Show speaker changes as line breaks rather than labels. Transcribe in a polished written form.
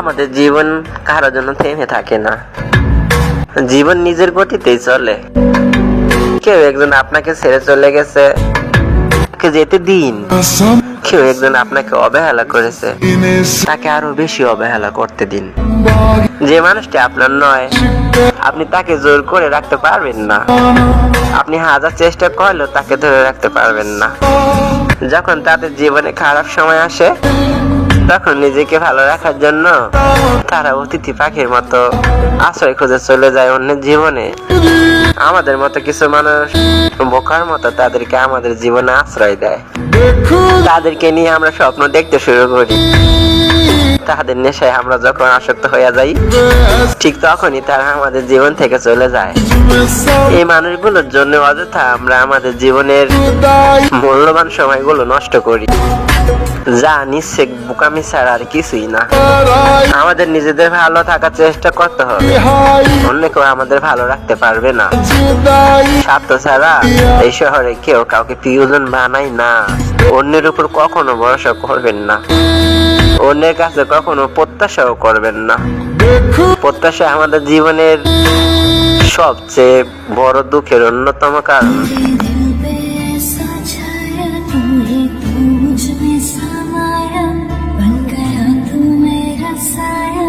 আমাদের জীবন কারোর জন্য থেমে থাকে না, জীবন নিজের গতিতেই চলে। কেউ একজন আপনাকে ছেড়ে চলে গেছে, যেতে দিন। কেউ একজন আপনাকে অবহেলা করেছে, তাকে আরো বেশি অবহেলা করতে দিন। যে মানুষটি আপনার নয়, আপনি তাকে জোর করে রাখতে পারবেন না। আপনি হাজার চেষ্টা করলেও তাকে ধরে রাখতে পারবেন না। যখন তাদের জীবনে খারাপ সময় আসে, তখন নিজেকে ভালো রাখার জন্য তারা অতিথি পাখির মতো আশ্রয় খুঁজে চলে যায় অন্যের জীবনে। আমাদের মতো কিছু মানুষ বোকার মতো তাদেরকে আমাদের জীবনে আশ্রয় দেয়। তাদেরকে নিয়ে আমরা স্বপ্ন দেখতে শুরু করি। তাদের নেশায় আমরা যখন আসক্ত হয়ে যাই, ঠিক তখনই তারা আমাদের জীবন থেকে চলে যায়। এই মানুষগুলোর জন্য অযথা আমরা আমাদের জীবনের মূল্যবান সময়গুলো নষ্ট করি, যা নিশ্চয় বোকামি ছাড়া আর কিছুই না। আমাদের নিজেদের ভালো থাকার চেষ্টা করতে হবে, অন্য কেউ আমাদের ভালো রাখতে পারবে না। স্বার্থ ছাড়া এই শহরে কেউ কাউকে প্রিয়জন বানায় না। অন্যের উপর কখনো ভরসা করবেন না, অন্যের কাছে কখনো প্রত্যাশাও করবেন না। প্রত্যাশা আমাদের জীবনের সবচেয়ে বড় দুঃখের অন্যতম কারণ।
बन गया तू मेरा साया।